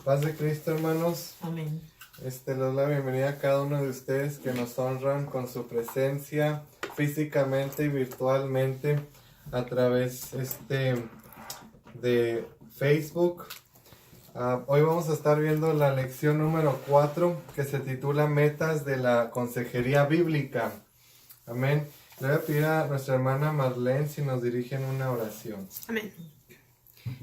Paz de Cristo, hermanos. Amén. Les doy la bienvenida a cada uno de ustedes que nos honran con su presencia físicamente y virtualmente a través de Facebook. Hoy vamos a estar viendo la lección número 4 que se titula Metas de la Consejería Bíblica. Amén. Le voy a pedir a nuestra hermana Marlene si nos dirige en una oración. Amén.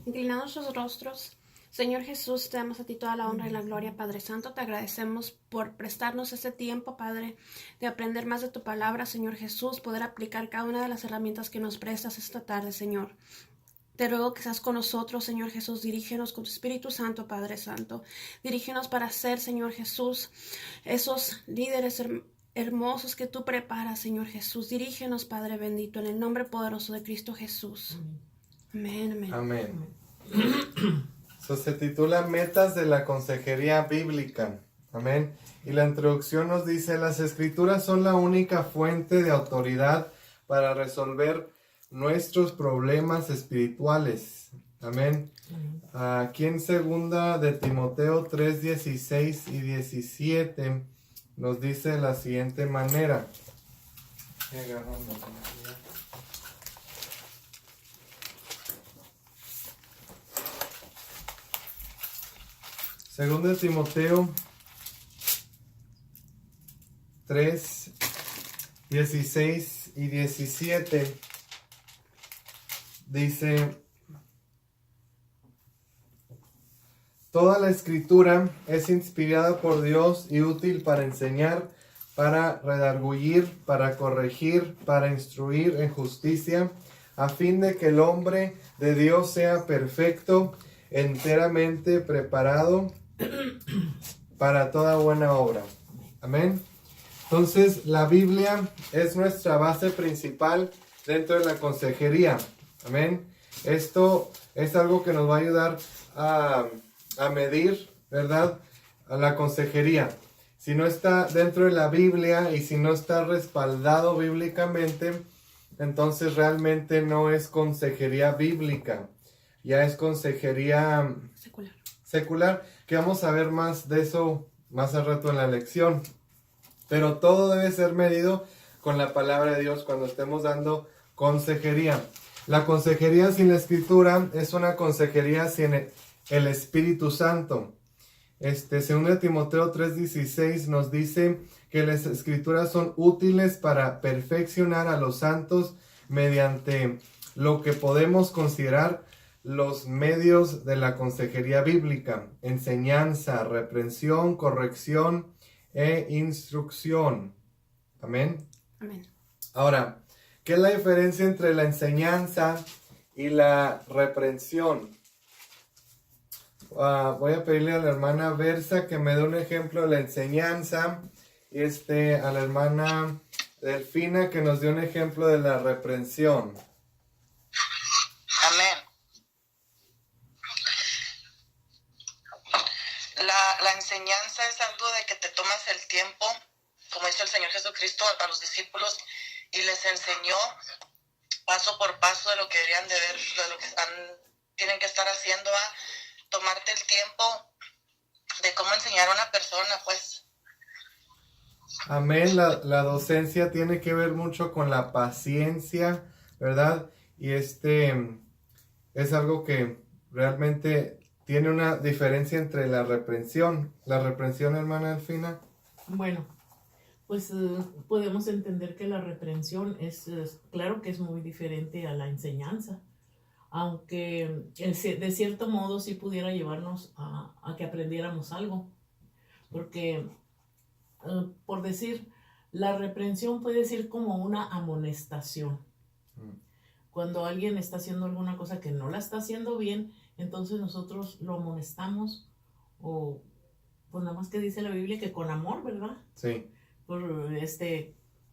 Inclinados nuestros rostros, Señor Jesús, te damos a ti toda la honra y la gloria, Padre Santo. Te agradecemos por prestarnos este tiempo, Padre, de aprender más de tu palabra, Señor Jesús, poder aplicar cada una de las herramientas que nos prestas esta tarde, Señor. Te ruego que seas con nosotros, Señor Jesús. Dirígenos con tu Espíritu Santo, Padre Santo. Dirígenos para ser, Señor Jesús, esos líderes hermosos que tú preparas, Señor Jesús. Dirígenos, Padre bendito, en el nombre poderoso de Cristo Jesús. Amén, amén. Amén. Se titula Metas de la Consejería Bíblica. Amén. Y la introducción nos dice: las Escrituras son la única fuente de autoridad para resolver nuestros problemas espirituales. Amén. Aquí en 2 de Timoteo 3, 16 y 17 nos dice de la siguiente manera. Segundo de Timoteo 3, 16 y 17 dice: toda la escritura es inspirada por Dios y útil para enseñar, para redarguir, para corregir, para instruir en justicia, a fin de que el hombre de Dios sea perfecto, enteramente preparado para toda buena obra. Amén. Entonces, la Biblia es nuestra base principal dentro de la consejería. Amén. Esto es algo que nos va a ayudar a medir, ¿verdad?, a la consejería. Si no está dentro de la Biblia y si no está respaldado bíblicamente, entonces realmente no es consejería bíblica. Ya es consejería secular, que vamos a ver más de eso más al rato en la lección. Pero todo debe ser medido con la palabra de Dios cuando estemos dando consejería. La consejería sin la Escritura es una consejería sin el Espíritu Santo. 2 Timoteo 3:16 nos dice que las Escrituras son útiles para perfeccionar a los santos mediante lo que podemos considerar los medios de la consejería bíblica: enseñanza, reprensión, corrección e instrucción. Amén. Amén. Ahora, ¿qué es la diferencia entre la enseñanza y la reprensión? Voy a pedirle a la hermana Versa que me dé un ejemplo de la enseñanza y a la hermana Delfina que nos dé un ejemplo de la reprensión. Amén. La enseñanza es algo de que te tomas el tiempo, como hizo el Señor Jesucristo a los discípulos, y les enseñó paso por paso de lo que deberían de ver, de lo que tienen que estar haciendo, tomarte el tiempo de cómo enseñar a una persona, pues. Amén. La docencia tiene que ver mucho con la paciencia, ¿verdad? Y es algo que realmente tiene una diferencia entre la reprensión. La reprensión, hermana Delfina. Bueno, pues podemos entender que la reprensión es claro que es muy diferente a la enseñanza, aunque de cierto modo sí pudiera llevarnos a que aprendiéramos algo, porque por decir, la reprensión puede ser como una amonestación. Cuando alguien está haciendo alguna cosa que no la está haciendo bien, entonces nosotros lo amonestamos, o pues nada más que dice la Biblia que con amor, ¿verdad? Sí.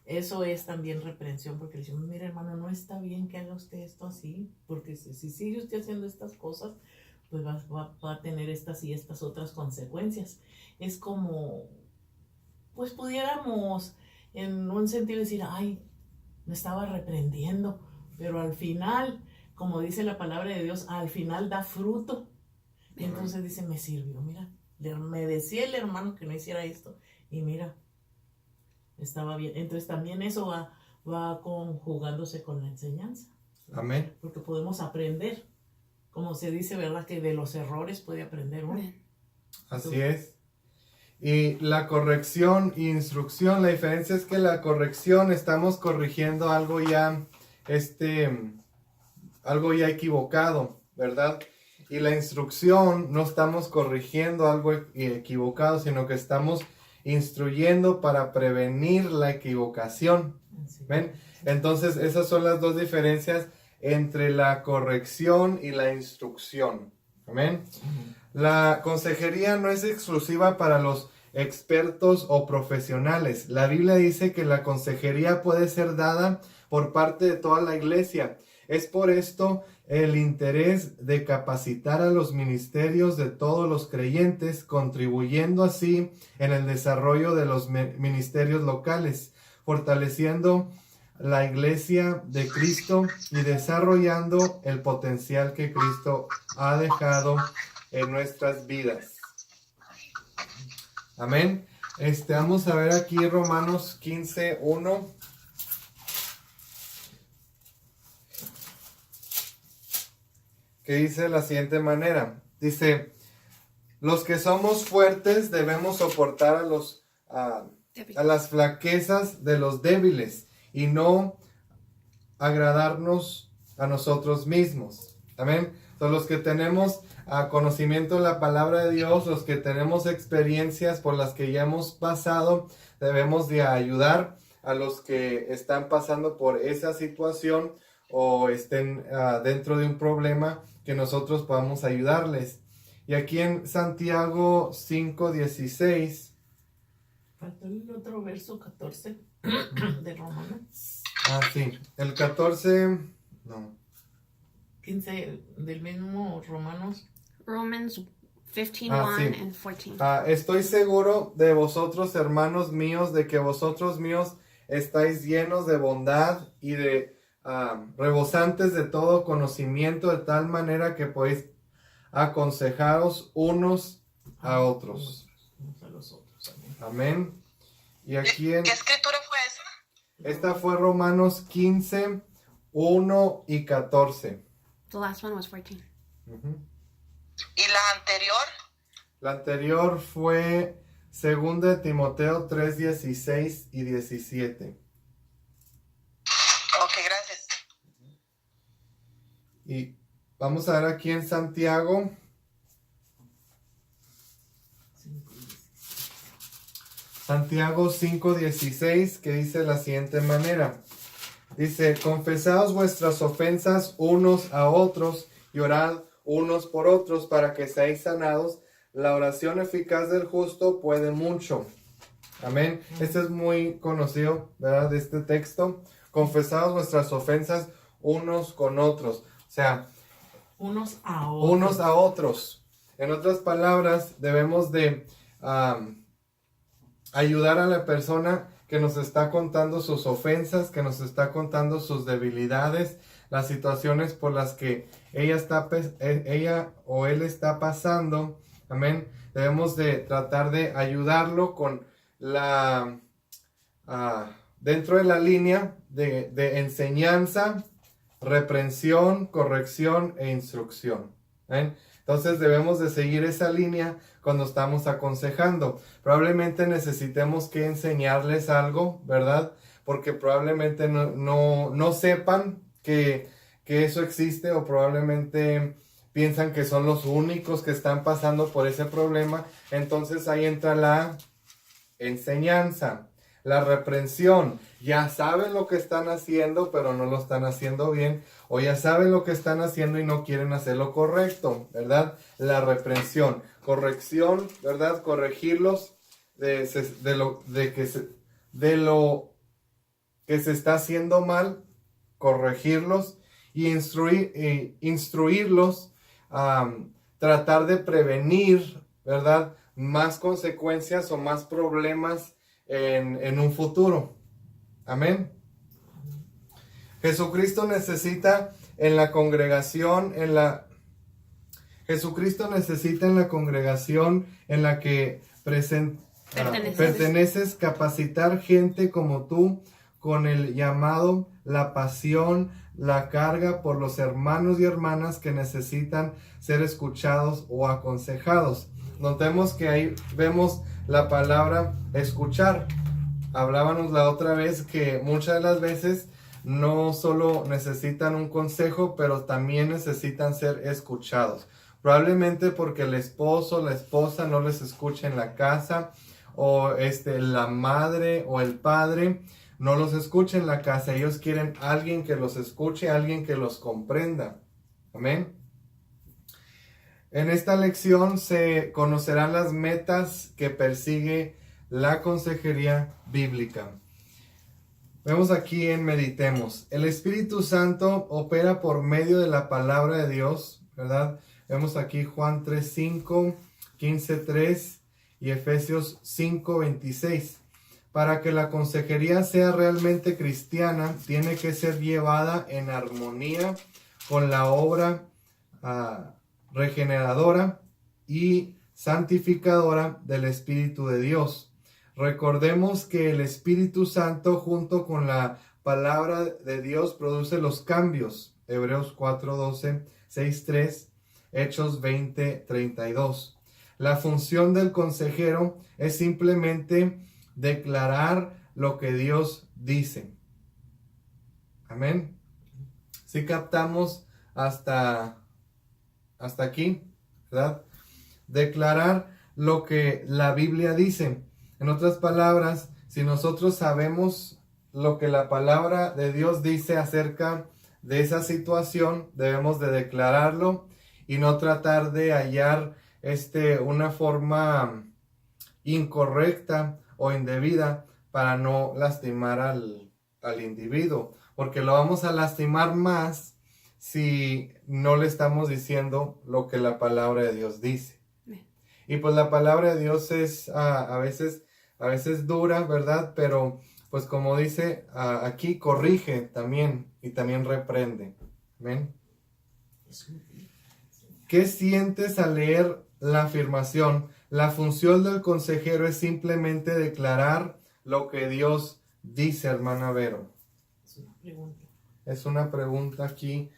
Eso es también reprensión, porque le decimos: mira, hermano, no está bien que haga usted esto así, porque si sigue usted haciendo estas cosas, pues va a tener estas y estas otras consecuencias. Es como, pues pudiéramos en un sentido decir: ay, me estaba reprendiendo, pero al final, como dice la palabra de Dios, al final da fruto. Entonces dice, me sirvió, mira. Me decía el hermano que no hiciera esto. Y mira, estaba bien. Entonces también eso va conjugándose con la enseñanza. Amén. Porque podemos aprender. Como se dice, ¿verdad? Que de los errores puede aprender uno. Así es. Y la corrección e instrucción, la diferencia es que la corrección estamos corrigiendo algo ya, algo ya equivocado, ¿verdad? Y la instrucción no estamos corrigiendo algo equivocado, sino que estamos instruyendo para prevenir la equivocación. ¿Ven? Entonces, esas son las dos diferencias entre la corrección y la instrucción. Amén. La consejería no es exclusiva para los expertos o profesionales. La Biblia dice que la consejería puede ser dada por parte de toda la iglesia. Es por esto el interés de capacitar a los ministerios de todos los creyentes, contribuyendo así en el desarrollo de los ministerios locales, fortaleciendo la iglesia de Cristo y desarrollando el potencial que Cristo ha dejado en nuestras vidas. Amén. Vamos a ver aquí Romanos 15:1. Que dice de la siguiente manera. Dice, los que somos fuertes debemos soportar a las flaquezas de los débiles y no agradarnos a nosotros mismos. Amén. Entonces, los que tenemos conocimiento de la palabra de Dios, los que tenemos experiencias por las que ya hemos pasado, debemos de ayudar a los que están pasando por esa situación o estén dentro de un problema, que nosotros podamos ayudarles. Y aquí en Santiago 5:16. Faltó el otro verso 14 de Romanos. Sí. El 14, no. 15 del mismo Romanos. Romans 15:1 sí. and 14. Estoy seguro de vosotros, hermanos míos, de que vosotros míos estáis llenos de bondad y de rebosantes de todo conocimiento, de tal manera que podéis aconsejaros unos a otros. Unos a los otros. Amén. Y aquí ¿Qué escritura fue esa? esta fue Romanos 15:1 y 14. The last one was 14. ¿Y la anterior? La anterior fue 2 de Timoteo 3:16 y 17. Ok, gracias. Y vamos a ver aquí en Santiago. Santiago 5:16, que dice de la siguiente manera. Dice, confesaos vuestras ofensas unos a otros y orad unos por otros para que seáis sanados. La oración eficaz del justo puede mucho. Amén. Este es muy conocido, ¿verdad? De este texto. Confesaos vuestras ofensas unos con otros. O sea, unos a otros. Unos a otros. En otras palabras, debemos de ayudar a la persona que nos está contando sus ofensas, que nos está contando sus debilidades, las situaciones por las que ella o él está pasando. Amén. Debemos de tratar de ayudarlo con dentro de la línea de enseñanza, reprensión, corrección e instrucción. ¿Ven? Entonces debemos de seguir esa línea cuando estamos aconsejando. Probablemente necesitemos que enseñarles algo, ¿verdad? Porque probablemente no sepan que eso existe, o probablemente piensan que son los únicos que están pasando por ese problema. Entonces ahí entra la enseñanza, la reprensión. Ya saben lo que están haciendo, pero no lo están haciendo bien. O ya saben lo que están haciendo y no quieren hacer lo correcto, ¿verdad? La reprensión. Corrección, ¿verdad? Corregirlos de lo que se está haciendo mal. Corregirlos y instruirlos. Tratar de prevenir, ¿verdad? Más consecuencias o más problemas en un futuro. Amén. Jesucristo necesita en la congregación, Jesucristo necesita en la congregación en la que perteneces capacitar gente como tú con el llamado, la pasión, la carga por los hermanos y hermanas que necesitan ser escuchados o aconsejados. Notemos que ahí vemos la palabra escuchar. Hablábamos la otra vez que muchas de las veces no solo necesitan un consejo, pero también necesitan ser escuchados. Probablemente porque el esposo o la esposa no les escucha en la casa, o la madre o el padre no los escucha en la casa. Ellos quieren alguien que los escuche, alguien que los comprenda. Amén. En esta lección se conocerán las metas que persigue la consejería bíblica. Vemos aquí en Meditemos. El Espíritu Santo opera por medio de la palabra de Dios, ¿verdad? Vemos aquí Juan 3:5, 15:3 y Efesios 5:26. Para que la consejería sea realmente cristiana, tiene que ser llevada en armonía con la obra regeneradora y santificadora del Espíritu de Dios. Recordemos que el Espíritu Santo junto con la palabra de Dios produce los cambios. Hebreos 4:12, 6:3, Hechos 20:32. La función del consejero es simplemente declarar lo que Dios dice. Amén. Si captamos hasta aquí, ¿verdad? Declarar lo que la Biblia dice. En otras palabras, si nosotros sabemos lo que la palabra de Dios dice acerca de esa situación, debemos de declararlo y no tratar de hallar una forma incorrecta o indebida para no lastimar al individuo, porque lo vamos a lastimar más si no le estamos diciendo lo que la palabra de Dios dice. Y pues la palabra de Dios es a veces dura, ¿verdad? Pero pues como dice aquí, corrige también y también reprende. ¿Amén? ¿Qué sientes al leer la afirmación? La función del consejero es simplemente declarar lo que Dios dice, hermana Vero. Es una pregunta. Es una pregunta aquí.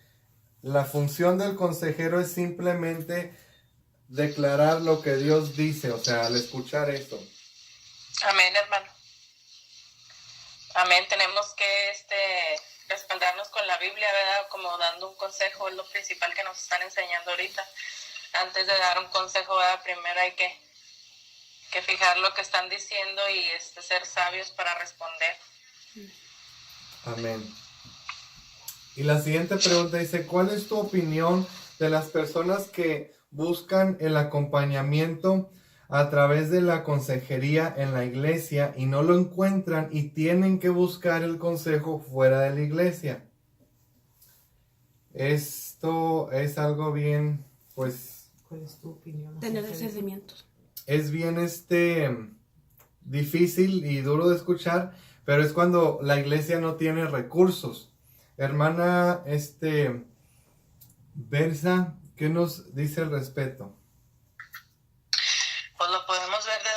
La función del consejero es simplemente declarar lo que Dios dice, o sea, al escuchar esto. Amén, hermano. Amén. Tenemos que respaldarnos con la Biblia, ¿verdad? Como dando un consejo, es lo principal que nos están enseñando ahorita. Antes de dar un consejo, ¿verdad? Primero hay que fijar lo que están diciendo y ser sabios para responder. Amén. Y la siguiente pregunta dice, ¿cuál es tu opinión de las personas que buscan el acompañamiento a través de la consejería en la iglesia y no lo encuentran y tienen que buscar el consejo fuera de la iglesia? Esto es algo bien, pues... ¿Cuál es tu opinión? Tener discernimientos. Es bien difícil y duro de escuchar, pero es cuando la iglesia no tiene recursos. Hermana, Bersa, ¿qué nos dice al respecto? Pues lo podemos ver de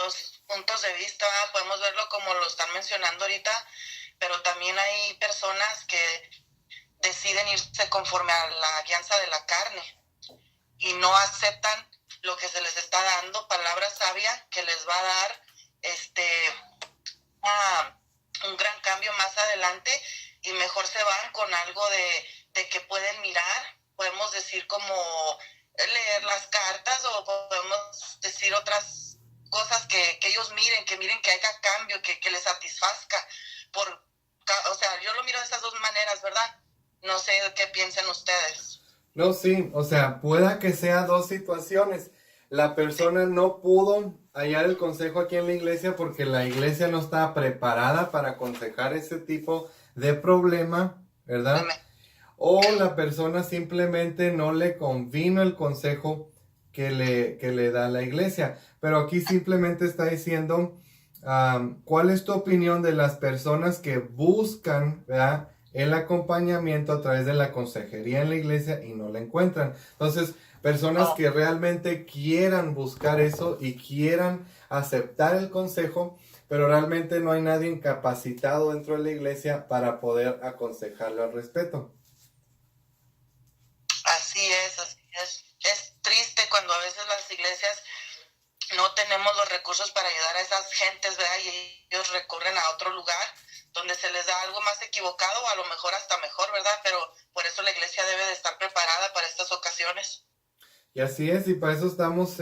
dos puntos de vista, ¿verdad? Podemos verlo como lo están mencionando ahorita, pero también hay personas que deciden irse conforme a la guianza de la carne y no aceptan lo que se les está dando, palabra sabia que les va a dar un gran cambio más adelante, y mejor se van con algo de que pueden mirar, podemos decir como leer las cartas, o podemos decir otras cosas que ellos miren que haya cambio, que les satisfazca. O sea, yo lo miro de esas dos maneras, ¿verdad? No sé qué piensan ustedes. No, sí, o sea, pueda que sea dos situaciones. La persona no pudo hallar el consejo aquí en la iglesia porque la iglesia no estaba preparada para aconsejar ese tipo de problema, ¿verdad? Amén. O la persona simplemente no le convino el consejo que le da la iglesia. Pero aquí simplemente está diciendo, ¿cuál es tu opinión de las personas que buscan, ¿verdad?, el acompañamiento a través de la consejería en la iglesia y no la encuentran? Entonces, Personas Oh. que realmente quieran buscar eso y quieran aceptar el consejo, pero realmente no hay nadie capacitado dentro de la iglesia para poder aconsejarlo al respecto. Así es, así es. Es triste cuando a veces las iglesias no tenemos los recursos para ayudar a esas gentes, ¿verdad? Y ellos recurren a otro lugar donde se les da algo más equivocado o a lo mejor hasta mejor, ¿verdad? Pero por eso la iglesia debe de estar preparada para estas ocasiones. Y así es, y para eso estamos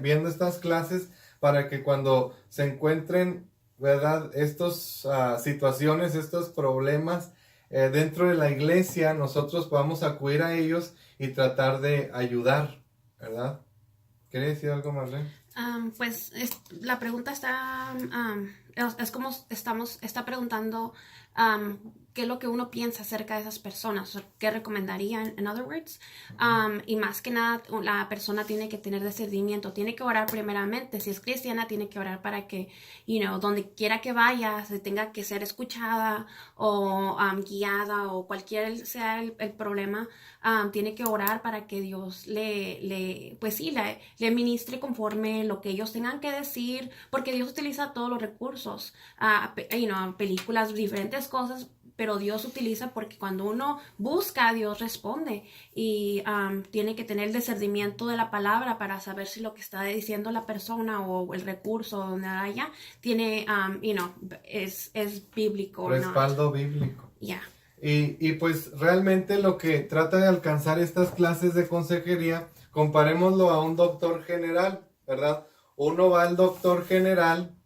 viendo estas clases, para que cuando se encuentren, ¿verdad?, estas situaciones, estos problemas dentro de la iglesia, nosotros podamos acudir a ellos y tratar de ayudar, ¿verdad? ¿Quería decir algo, Marlene? Pues la pregunta está, es como está preguntando qué es lo que uno piensa acerca de esas personas, o qué recomendarían, in other words. Y más que nada, la persona tiene que tener discernimiento, tiene que orar primeramente. Si es cristiana, tiene que orar para que, donde quiera que vaya, se tenga que ser escuchada o guiada o cualquier sea el problema. Tiene que orar para que Dios le ministre conforme lo que ellos tengan que decir, porque Dios utiliza todos los recursos, películas, diferentes cosas, pero Dios utiliza, porque cuando uno busca, Dios responde, y tiene que tener el discernimiento de la palabra para saber si lo que está diciendo la persona o el recurso donde haya tiene, es bíblico o no. Respaldo bíblico. Yeah. Y pues realmente lo que trata de alcanzar estas clases de consejería, comparémoslo a un doctor general, ¿verdad? Uno va al doctor general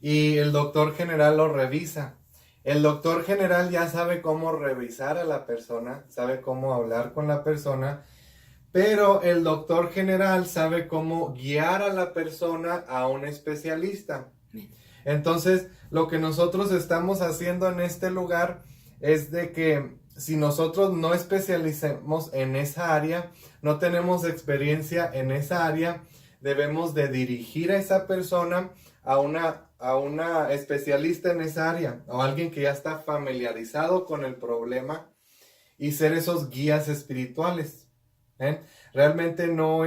y el doctor general lo revisa. El doctor general ya sabe cómo revisar a la persona, sabe cómo hablar con la persona, pero el doctor general sabe cómo guiar a la persona a un especialista. Entonces, lo que nosotros estamos haciendo en este lugar es de que si nosotros no especializamos en esa área, no tenemos experiencia en esa área, debemos de dirigir a esa persona a una especialista en esa área, o alguien que ya está familiarizado con el problema, y ser esos guías espirituales. Realmente no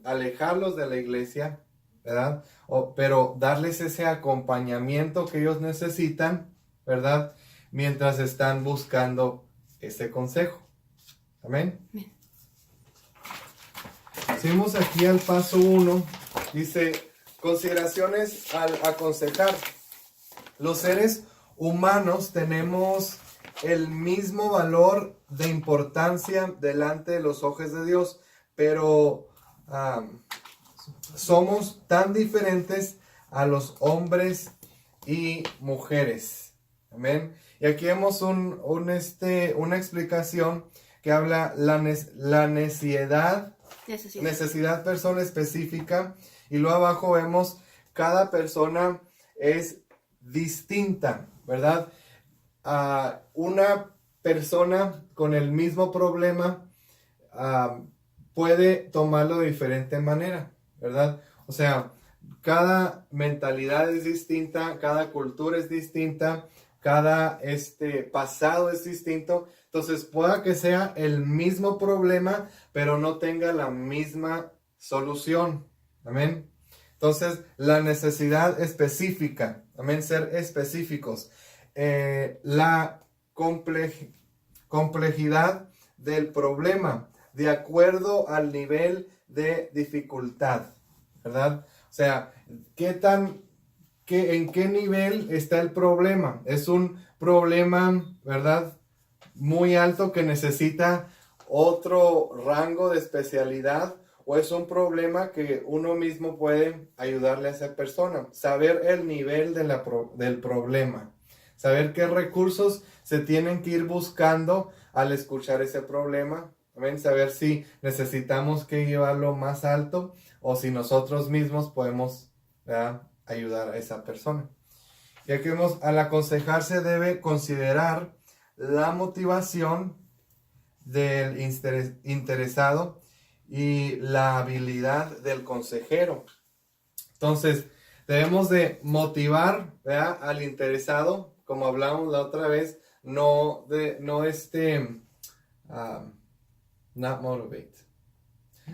alejarlos de la iglesia, ¿verdad? Pero darles ese acompañamiento que ellos necesitan, ¿verdad?, mientras están buscando ese consejo. Amén. Amén. Seguimos aquí al paso 1. Dice, consideraciones al aconsejar. Los seres humanos tenemos el mismo valor de importancia delante de los ojos de Dios, pero somos tan diferentes a los hombres y mujeres. Amén. Y aquí vemos una explicación que habla la necesidad, persona específica, y luego abajo vemos cada persona es distinta, ¿verdad? Una persona con el mismo problema puede tomarlo de diferente manera, ¿verdad? O sea, cada mentalidad es distinta, cada cultura es distinta, cada pasado es distinto. Entonces pueda que sea el mismo problema, pero no tenga la misma solución. Amén. Entonces, la necesidad específica. Amén. Ser específicos. La complejidad del problema, de acuerdo al nivel de dificultad, ¿verdad? O sea, ¿en qué nivel está el problema? ¿Es un problema, verdad, muy alto que necesita otro rango de especialidad, o es un problema que uno mismo puede ayudarle a esa persona? Saber el nivel del problema, saber qué recursos se tienen que ir buscando al escuchar ese problema. ¿Ven? Saber si necesitamos que llevarlo más alto o si nosotros mismos podemos, ¿verdad?, ayudar a esa persona. Y aquí vemos, al aconsejarse debe considerar la motivación del interesado y la habilidad del consejero. Entonces, debemos de motivar, ¿verdad?, al interesado, como hablamos la otra vez, not motivate.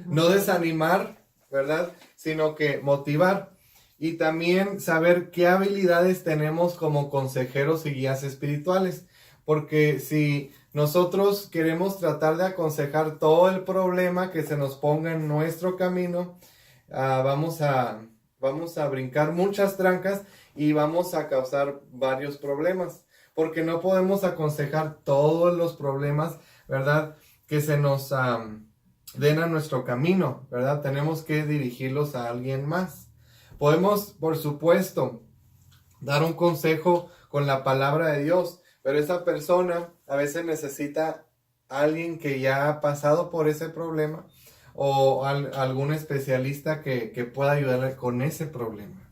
No desanimar, ¿verdad? Sino que motivar. Y también saber qué habilidades tenemos como consejeros y guías espirituales. Porque si nosotros queremos tratar de aconsejar todo el problema que se nos ponga en nuestro camino, vamos a brincar muchas trancas y vamos a causar varios problemas. Porque no podemos aconsejar todos los problemas, ¿verdad? Que se nos den a nuestro camino, ¿verdad? Tenemos que dirigirlos a alguien más. Podemos, por supuesto, dar un consejo con la palabra de Dios, pero esa persona a veces necesita a alguien que ya ha pasado por ese problema o algún especialista que pueda ayudarle con ese problema,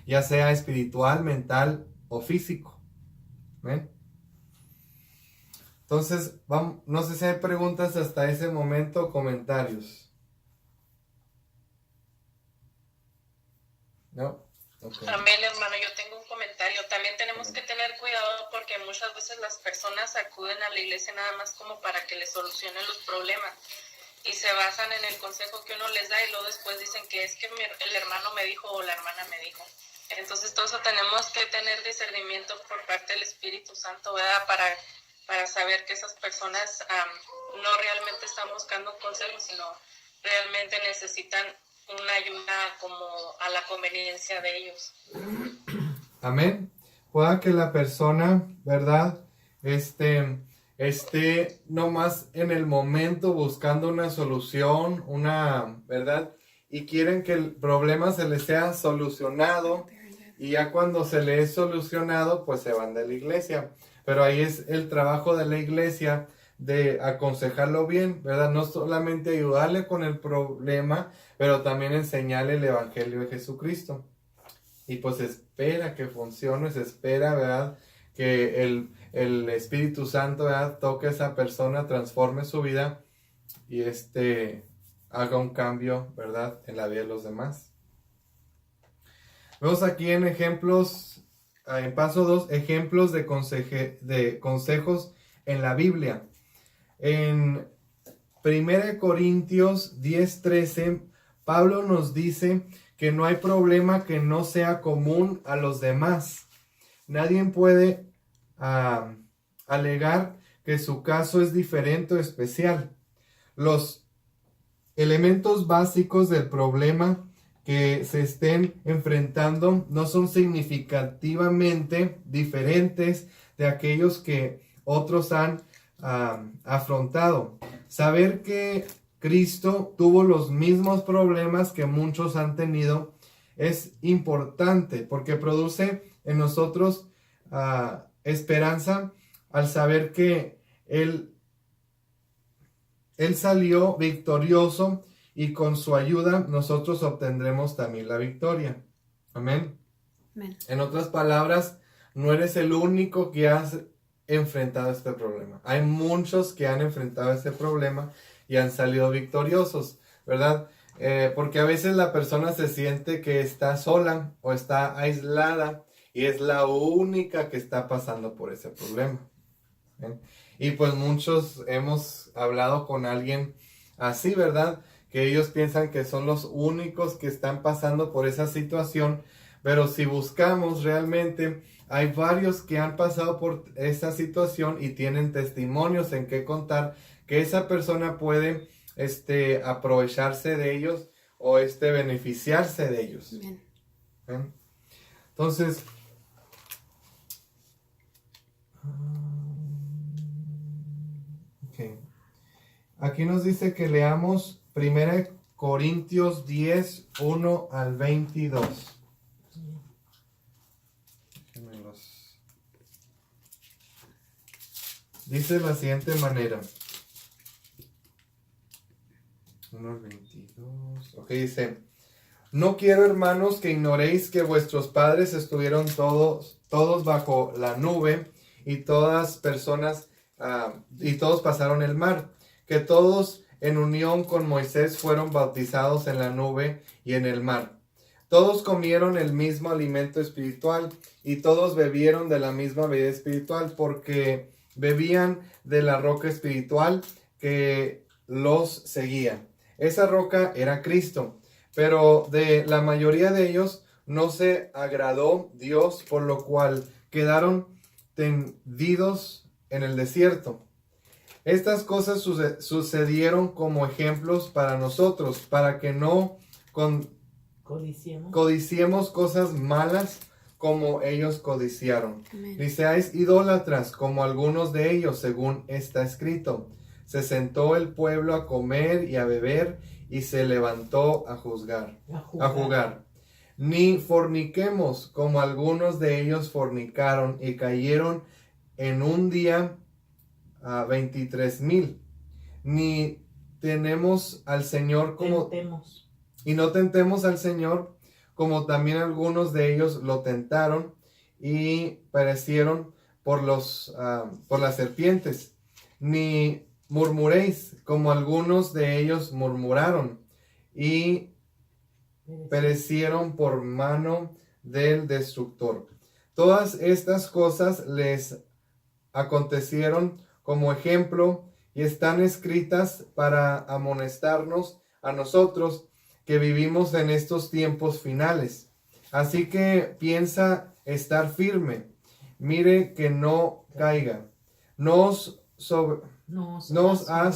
ya sea espiritual, mental o físico. ¿Ven? Entonces, no sé si hay preguntas hasta ese momento, comentarios. ¿No? Okay. También, hermano, yo tengo un comentario. También tenemos que tener cuidado porque muchas veces las personas acuden a la iglesia nada más como para que les solucionen los problemas y se basan en el consejo que uno les da y luego después dicen que es que el hermano me dijo o la hermana me dijo. Entonces, todo eso tenemos que tener discernimiento por parte del Espíritu Santo, ¿verdad? Para saber que esas personas no realmente están buscando un consejo, sino realmente necesitan una ayuda como a la conveniencia de ellos. Amén. Pueda que la persona, ¿verdad? Esté nomás en el momento buscando una solución, ¿verdad? Y quieren que el problema se les sea solucionado. Y ya cuando se le es solucionado, pues se van de la iglesia. Pero ahí es el trabajo de la iglesia de aconsejarlo bien, ¿verdad? No solamente ayudarle con el problema, pero también enseñarle el evangelio de Jesucristo. Y pues espera que funcione, se espera, ¿verdad? Que el Espíritu Santo, ¿verdad? Toque a esa persona, transforme su vida y haga un cambio, ¿verdad? En la vida de los demás. Vemos aquí en ejemplos, en paso 2, ejemplos de consejos en la Biblia. En 1 Corintios 10:13, Pablo nos dice que no hay problema que no sea común a los demás. Nadie puede alegar que su caso es diferente o especial. Los elementos básicos del problema que se estén enfrentando no son significativamente diferentes de aquellos que otros han afrontado. Saber que Cristo tuvo los mismos problemas que muchos han tenido es importante porque produce en nosotros esperanza al saber que Él salió victorioso y con su ayuda nosotros obtendremos también la victoria. Amén. Amén. En otras palabras, no eres el único que has enfrentado este problema. Hay muchos que han enfrentado este problema y han salido victoriosos, ¿verdad? Porque a veces la persona se siente que está sola o está aislada y es la única que está pasando por ese problema. ¿Ven? Y pues muchos hemos hablado con alguien así, ¿verdad? Que ellos piensan que son los únicos que están pasando por esa situación, pero si buscamos realmente, hay varios que han pasado por esa situación y tienen testimonios en que contar que esa persona puede aprovecharse de ellos o beneficiarse de ellos. Bien. ¿Ven? Entonces, okay. Aquí nos dice que leamos 1 Corintios 10, 1 al 22. Dice de la siguiente manera. 1 al 22. Ok, dice: No quiero, hermanos, que ignoréis que vuestros padres estuvieron todos bajo la nube y todos pasaron el mar, que todos en unión con Moisés fueron bautizados en la nube y en el mar. Todos comieron el mismo alimento espiritual y todos bebieron de la misma bebida espiritual, porque bebían de la roca espiritual que los seguía. Esa roca era Cristo, pero de la mayoría de ellos no se agradó Dios, por lo cual quedaron tendidos en el desierto. Estas cosas sucedieron como ejemplos para nosotros, para que no codiciemos cosas malas como ellos codiciaron. Amén. Ni seáis idólatras como algunos de ellos, según está escrito. Se sentó el pueblo a comer y a beber y se levantó a jugar. Ni forniquemos como algunos de ellos fornicaron y cayeron en un día a 23,000. Ni tenemos al Señor como... Y no tentemos al Señor, como también algunos de ellos lo tentaron y perecieron por las serpientes. Ni murmuréis, como algunos de ellos murmuraron y perecieron por mano del destructor. Todas estas cosas les acontecieron como ejemplo y están escritas para amonestarnos a nosotros que vivimos en estos tiempos finales. Así que piensa estar firme. Mire que no caiga. No os ha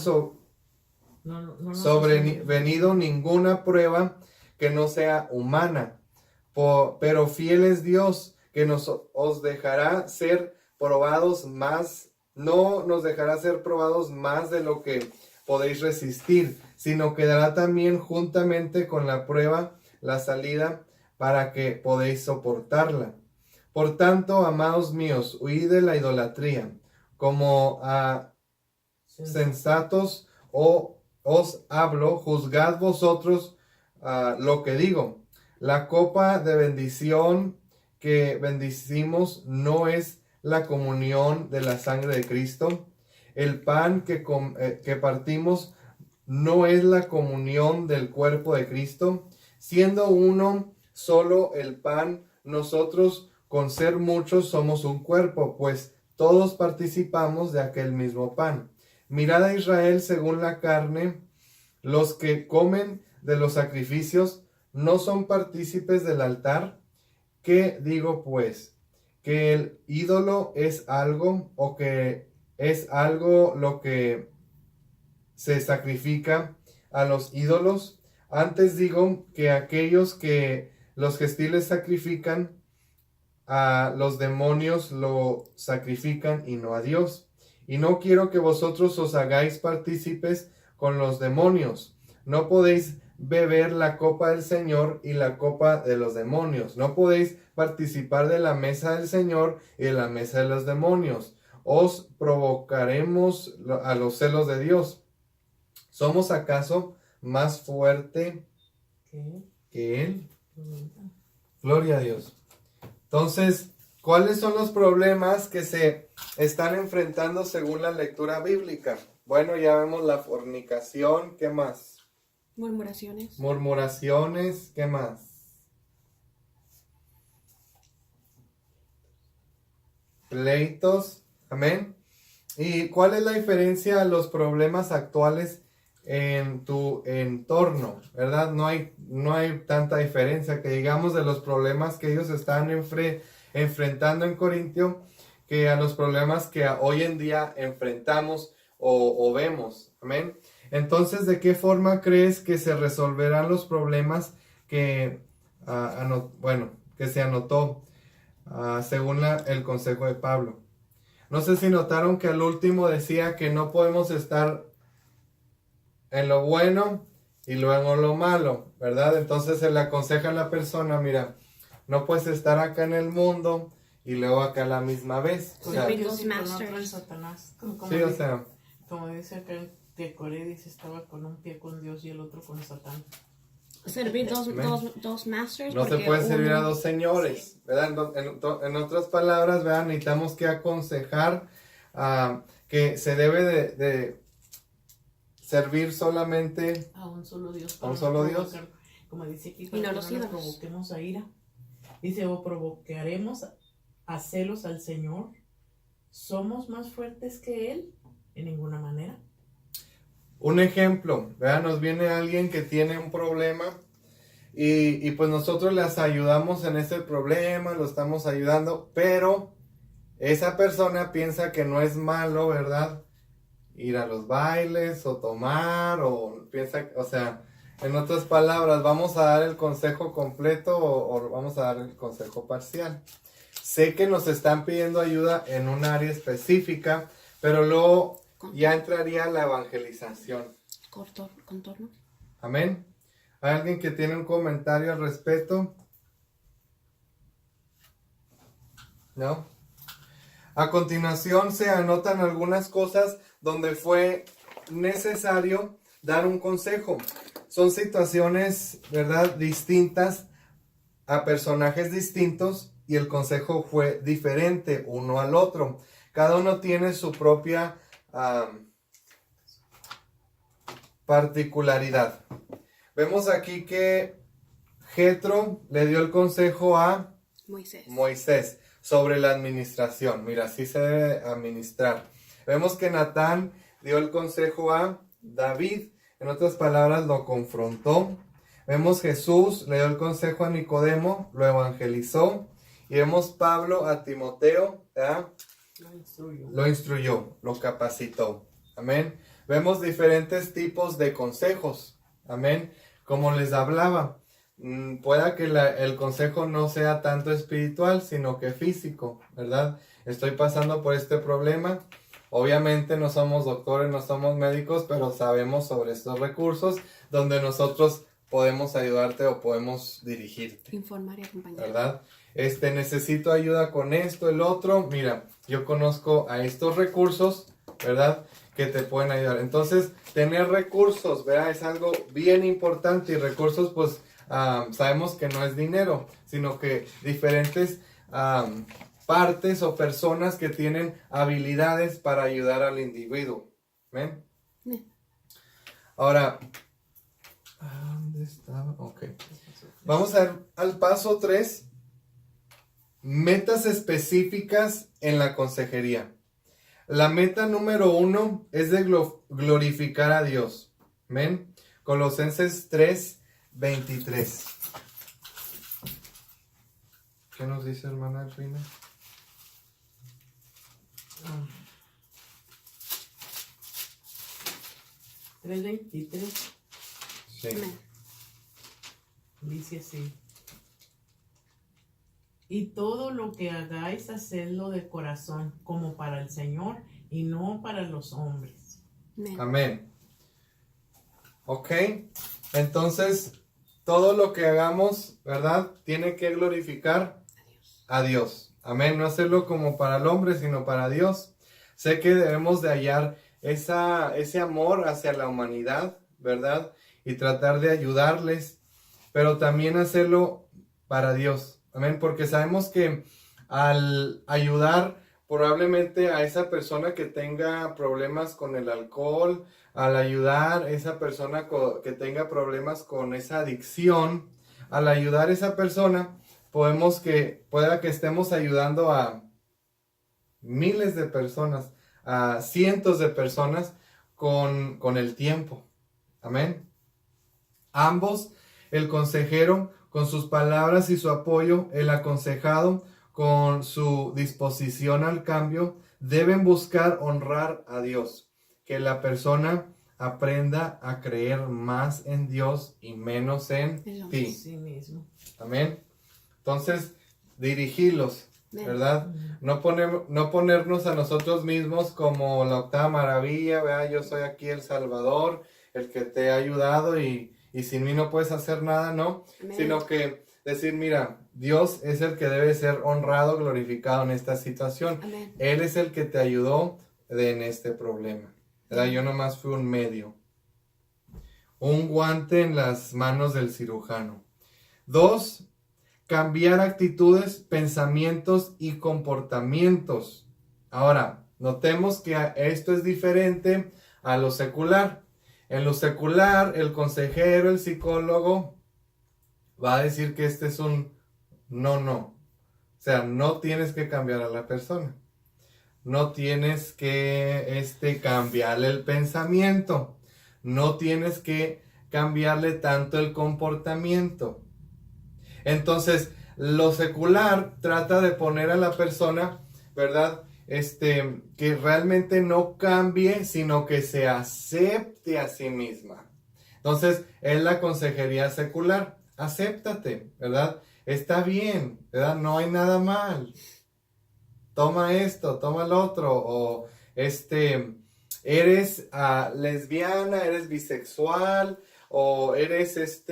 sobrevenido ninguna prueba que no sea humana. Pero fiel es Dios, que os dejará ser probados más. No nos dejará ser probados más de lo que podéis resistir, sino que dará también juntamente con la prueba la salida para que podéis soportarla. Por tanto, amados míos, huid de la idolatría. Como a sensatos os hablo, juzgad vosotros lo que digo. La copa de bendición que bendicimos no es la comunión de la sangre de Cristo. El pan que partimos no es la comunión del cuerpo de Cristo. Siendo uno solo el pan, nosotros con ser muchos somos un cuerpo, pues todos participamos de aquel mismo pan. Mirad a Israel según la carne. Los que comen de los sacrificios no son partícipes del altar. ¿Qué digo pues? ¿Que el ídolo es algo o que es algo lo que se sacrifica a los ídolos? Antes digo que aquellos que los gentiles sacrifican a los demonios lo sacrifican y no a Dios. Y no quiero que vosotros os hagáis partícipes con los demonios. No podéis beber la copa del Señor y la copa de los demonios. No podéis participar de la mesa del Señor y de la mesa de los demonios. Os provocaremos a los celos de Dios. ¿Somos acaso más fuerte que Él? Gloria a Dios. Entonces, ¿cuáles son los problemas que se están enfrentando según la lectura bíblica? Bueno, ya vemos la fornicación. ¿Qué más? Murmuraciones. ¿Qué más? Pleitos. Amén. ¿Y cuál es la diferencia a los problemas actuales en tu entorno? ¿Verdad? No hay tanta diferencia que digamos de los problemas que ellos están enfrentando en Corintio que a los problemas que hoy en día enfrentamos o vemos. Amén. Entonces, ¿de qué forma crees que se resolverán los problemas que se anotó según el consejo de Pablo? No sé si notaron que al último decía que no podemos estar en lo bueno y luego en lo malo, ¿verdad? Entonces se le aconseja a la persona, mira, no puedes estar acá en el mundo y luego acá a la misma vez. Con Dios y con otro el Satanás. Como dice acá que Coré dice, estaba con un pie con Dios y el otro con Satán. Servir dos masters. No se puede servir a dos señores, sí. ¿Verdad? En otras palabras, ¿verdad? Necesitamos que aconsejar que se debe de servir solamente a un solo Dios. A un solo Dios. Como dice aquí, para que no provoquemos a ira. Dice, o provocaremos a celos al Señor. ¿Somos más fuertes que Él? En ninguna manera. Un ejemplo, ¿verdad? Nos viene alguien que tiene un problema y pues nosotros les ayudamos en ese problema, lo estamos ayudando, pero esa persona piensa que no es malo, ¿verdad? Ir a los bailes o tomar o piensa, o sea, en otras palabras, ¿vamos a dar el consejo completo o vamos a dar el consejo parcial? Sé que nos están pidiendo ayuda en un área específica, pero luego ya entraría la evangelización. Contorno. Amén. ¿Hay alguien que tiene un comentario al respecto? ¿No? A continuación se anotan algunas cosas donde fue necesario dar un consejo. Son situaciones, ¿verdad?, distintas a personajes distintos y el consejo fue diferente uno al otro. Cada uno tiene su propia particularidad. Vemos aquí que Jetro le dio el consejo a Moisés sobre la administración. Mira, así se debe administrar. Vemos que Natán dio el consejo a David. En otras palabras, lo confrontó. Vemos Jesús le dio el consejo a Nicodemo, lo evangelizó. Y vemos Pablo a Timoteo, ¿verdad? Lo instruyó, lo capacitó. Amén. Vemos diferentes tipos de consejos. Amén. Como les hablaba, pueda que el consejo no sea tanto espiritual, sino que físico, ¿verdad? Estoy pasando por este problema. Obviamente no somos doctores, no somos médicos, pero sabemos sobre estos recursos donde nosotros podemos ayudarte o podemos dirigirte. Informar y acompañar. ¿Verdad? Necesito ayuda con esto, el otro. Mira, yo conozco a estos recursos, ¿verdad?, que te pueden ayudar. Entonces, tener recursos, ¿verdad?, es algo bien importante. Y recursos, pues, sabemos que no es dinero, sino que diferentes partes o personas que tienen habilidades para ayudar al individuo. ¿Ven? Ahora, ¿dónde estaba? Ok. Vamos a ver al paso 3. Metas específicas en la consejería. La meta número 1 es de glorificar a Dios. ¿Ven? Colosenses 3:23. ¿Qué nos dice hermana Rina? 3:23. Sí. Dice así: y todo lo que hagáis, hacedlo de corazón, como para el Señor y no para los hombres. Amén. Ok, entonces todo lo que hagamos, ¿verdad?, tiene que glorificar a Dios. Amén, no hacerlo como para el hombre, sino para Dios. Sé que debemos de hallar ese amor hacia la humanidad, ¿verdad?, y tratar de ayudarles, pero también hacerlo para Dios. Amén, porque sabemos que al ayudar probablemente a esa persona que tenga problemas con el alcohol, al ayudar a esa persona que tenga problemas con esa adicción, al ayudar a esa persona, pueda que estemos ayudando a miles de personas, a cientos de personas con el tiempo. Amén. Ambos, el consejero con sus palabras y su apoyo, el aconsejado con su disposición al cambio, deben buscar honrar a Dios. Que la persona aprenda a creer más en Dios y menos en ti. Sí mismo. Amén. Entonces, dirigirlos, ¿verdad? No ponernos a nosotros mismos como la octava maravilla, ¿verdad? Yo soy aquí el Salvador, el que te ha ayudado y sin mí no puedes hacer nada, ¿no? Amén. Sino que decir, mira, Dios es el que debe ser honrado, glorificado en esta situación. Amén. Él es el que te ayudó en este problema, ¿verdad? Yo nomás fui un medio. Un guante en las manos del cirujano. 2, cambiar actitudes, pensamientos y comportamientos. Ahora, notemos que esto es diferente a lo secular. En lo secular, el consejero, el psicólogo, va a decir que este es un no. O sea, no tienes que cambiar a la persona. No tienes que cambiarle el pensamiento. no tienes que cambiarle tanto el comportamiento. Entonces, lo secular trata de poner a la persona, ¿verdad? Que realmente no cambie, sino que se acepte a sí misma. Entonces, es la consejería secular. Acéptate, ¿verdad? Está bien, ¿verdad? No hay nada mal. Toma esto, toma el otro, o eres lesbiana, eres bisexual, o eres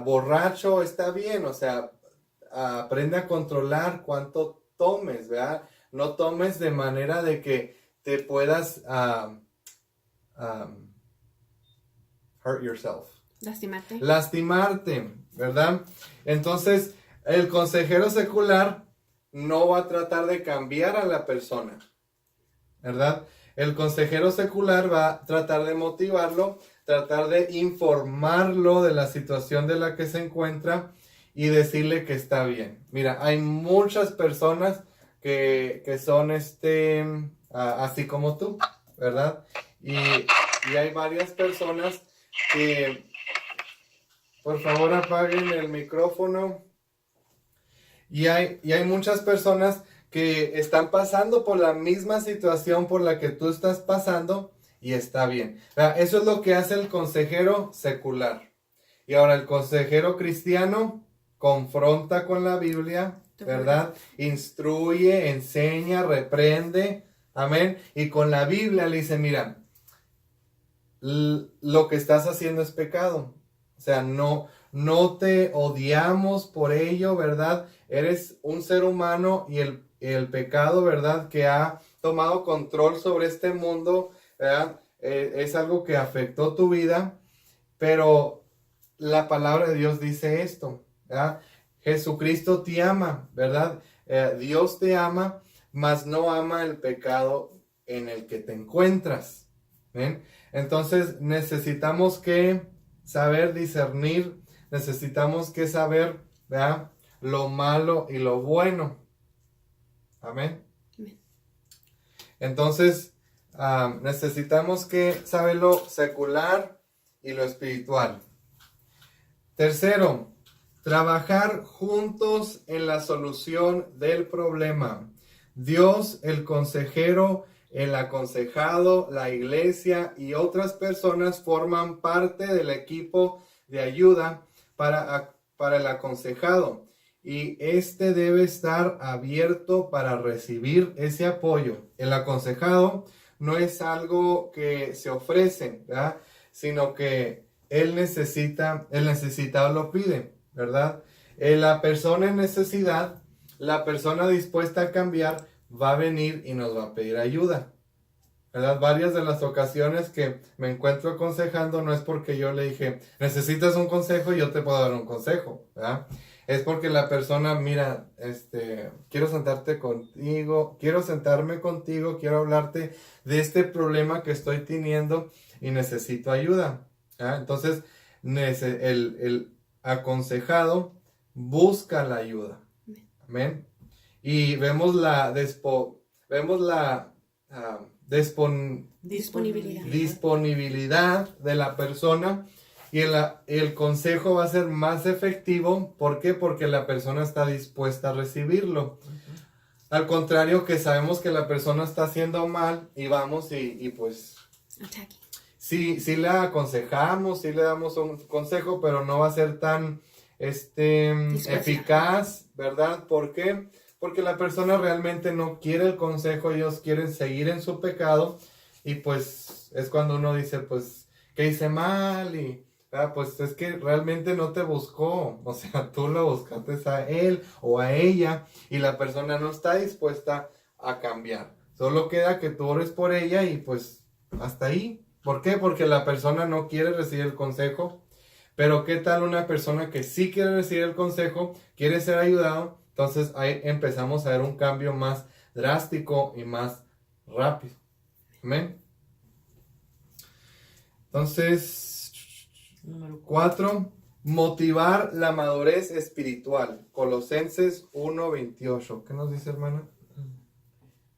borracho, está bien, o sea, aprende a controlar cuánto tomes, ¿verdad? No tomes de manera de que te puedas hurt yourself. Lastimarte, ¿verdad? Entonces, el consejero secular no va a tratar de cambiar a la persona, ¿verdad? El consejero secular va a tratar de motivarlo, tratar de informarlo de la situación de la que se encuentra y decirle que está bien. Mira, hay muchas personas que son así como tú, ¿verdad? Y hay varias personas que, por favor, apaguen el micrófono. Y hay muchas personas que están pasando por la misma situación por la que tú estás pasando y está bien. Eso es lo que hace el consejero secular. Y ahora el consejero cristiano confronta con la Biblia, ¿verdad? Instruye, enseña, reprende, amén. Y con la Biblia le dice, mira, lo que estás haciendo es pecado. O sea, no te odiamos por ello, ¿verdad? Eres un ser humano y el pecado, ¿verdad? Que ha tomado control sobre este mundo, ¿verdad? Es algo que afectó tu vida, pero la palabra de Dios dice esto, ¿verdad? Jesucristo te ama, ¿verdad? Dios te ama, mas no ama el pecado en el que te encuentras. ¿Ven? Entonces necesitamos que saber discernir, necesitamos que saber, ¿verdad?, lo malo y lo bueno. Amén. Entonces, necesitamos que saber lo secular y lo espiritual. Tercero, trabajar juntos en la solución del problema. Dios, el consejero, el aconsejado, la iglesia y otras personas forman parte del equipo de ayuda para el aconsejado. Y debe estar abierto para recibir ese apoyo. El aconsejado no es algo que se ofrece, ¿verdad?, sino que el necesitado lo pide, ¿verdad? La persona en necesidad, la persona dispuesta a cambiar, va a venir y nos va a pedir ayuda, ¿verdad? Varias de las ocasiones que me encuentro aconsejando no es porque yo le dije, necesitas un consejo y yo te puedo dar un consejo, ¿verdad? Es porque la persona, mira, quiero sentarme contigo, quiero hablarte de este problema que estoy teniendo y necesito ayuda, ¿verdad? Entonces, el aconsejado busca la ayuda. Amén. Y vemos la disponibilidad de la persona y el consejo va a ser más efectivo. ¿Por qué? Porque la persona está dispuesta a recibirlo. Al contrario, que sabemos que la persona está haciendo mal y vamos y pues sí la aconsejamos, sí le damos un consejo, pero no va a ser tan eficaz, ¿verdad? ¿Por qué? Porque la persona realmente no quiere el consejo, ellos quieren seguir en su pecado y pues es cuando uno dice, pues, ¿qué hice mal? Y pues es que realmente no te buscó, o sea, tú lo buscaste a él o a ella y la persona no está dispuesta a cambiar. Solo queda que tú ores por ella y pues hasta ahí. ¿Por qué? Porque la persona no quiere recibir el consejo. Pero ¿qué tal una persona que sí quiere recibir el consejo, quiere ser ayudado? Entonces ahí empezamos a ver un cambio más drástico y más rápido. Amén. Entonces, número 4, motivar la madurez espiritual. Colosenses 1:28. ¿Qué nos dice, hermana?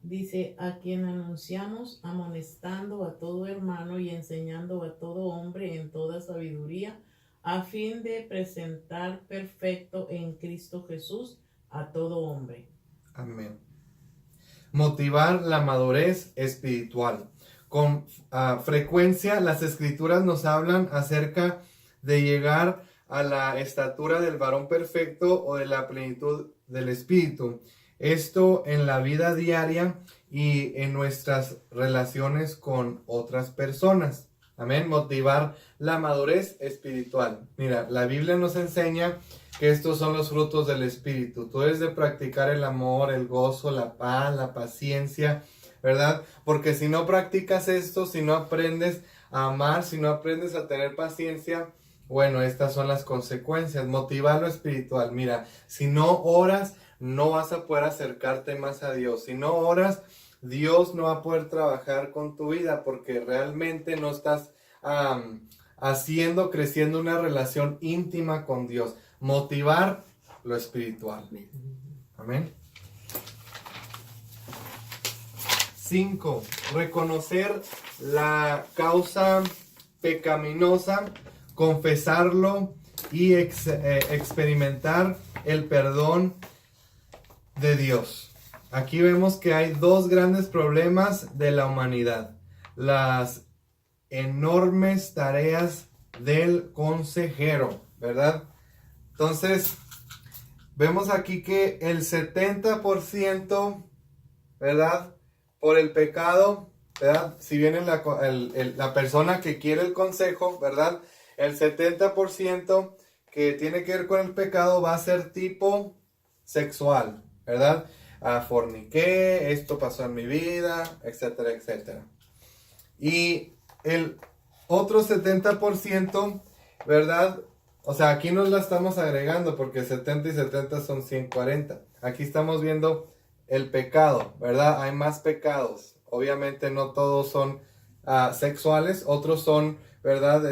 Dice, a quien anunciamos, amonestando a todo hermano y enseñando a todo hombre en toda sabiduría, a fin de presentar perfecto en Cristo Jesús a todo hombre. Amén. Motivar la madurez espiritual. Con frecuencia las escrituras nos hablan acerca de llegar a la estatura del varón perfecto o de la plenitud del espíritu. Esto en la vida diaria y en nuestras relaciones con otras personas. Amén. Motivar la madurez espiritual. Mira, la Biblia nos enseña que estos son los frutos del espíritu. Tú debes de practicar el amor, el gozo, la paz, la paciencia, ¿verdad? Porque si no practicas esto, si no aprendes a amar, si no aprendes a tener paciencia, bueno, estas son las consecuencias. Motivar lo espiritual. Mira, si no oras, no vas a poder acercarte más a Dios. Si no oras, Dios no va a poder trabajar con tu vida porque realmente no estás creciendo una relación íntima con Dios. Motivar lo espiritual. Amén. 5. Reconocer la causa pecaminosa, confesarlo y experimentar el perdón de Dios. Aquí vemos que hay dos grandes problemas de la humanidad. Las enormes tareas del consejero, ¿verdad? Entonces, vemos aquí que el 70%, ¿verdad? Por el pecado, ¿verdad? Si viene la persona que quiere el consejo, ¿verdad? El 70% que tiene que ver con el pecado va a ser tipo sexual, ¿verdad? Forniqué, esto pasó en mi vida, etcétera, etcétera. Y el otro 70%, ¿verdad? O sea, aquí nos la estamos agregando porque 70 y 70 son 140. Aquí estamos viendo el pecado, ¿verdad? Hay más pecados. Obviamente no todos son sexuales, otros son, ¿verdad?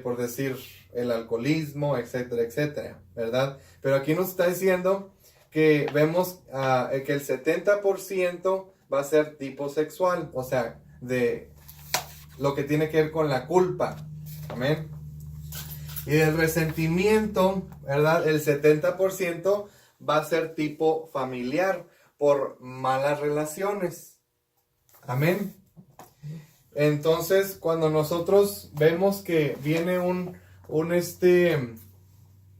Por decir, el alcoholismo, etcétera, etcétera, ¿verdad? Pero aquí nos está diciendo que vemos que el 70% va a ser tipo sexual, o sea, de lo que tiene que ver con la culpa. Amén. Y del resentimiento, ¿verdad? El 70% va a ser tipo familiar por malas relaciones. Amén. Entonces, cuando nosotros vemos que viene un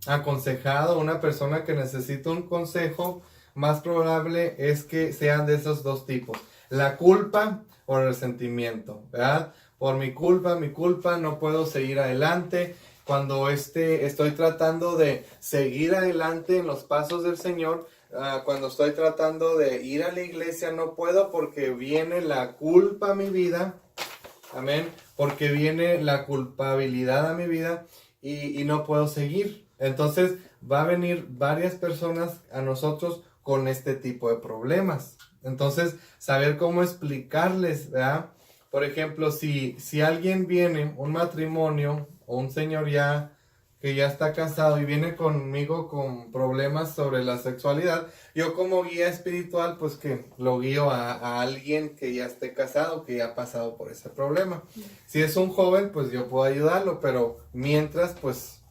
aconsejado, una persona que necesita un consejo, más probable es que sean de esos dos tipos. La culpa o el resentimiento, ¿verdad? Por mi culpa, no puedo seguir adelante. Cuando estoy tratando de seguir adelante en los pasos del Señor, cuando estoy tratando de ir a la iglesia, no puedo porque viene la culpa a mi vida. Amén. Porque viene la culpabilidad a mi vida y no puedo seguir. Entonces va a venir varias personas a nosotros con este tipo de problemas. Entonces, saber cómo explicarles, ¿verdad? Por ejemplo, si alguien viene, un matrimonio o un señor que ya está casado y viene conmigo con problemas sobre la sexualidad, yo como guía espiritual, pues que lo guío a alguien que ya esté casado, que ya ha pasado por ese problema. Si es un joven, pues yo puedo ayudarlo, pero mientras, pues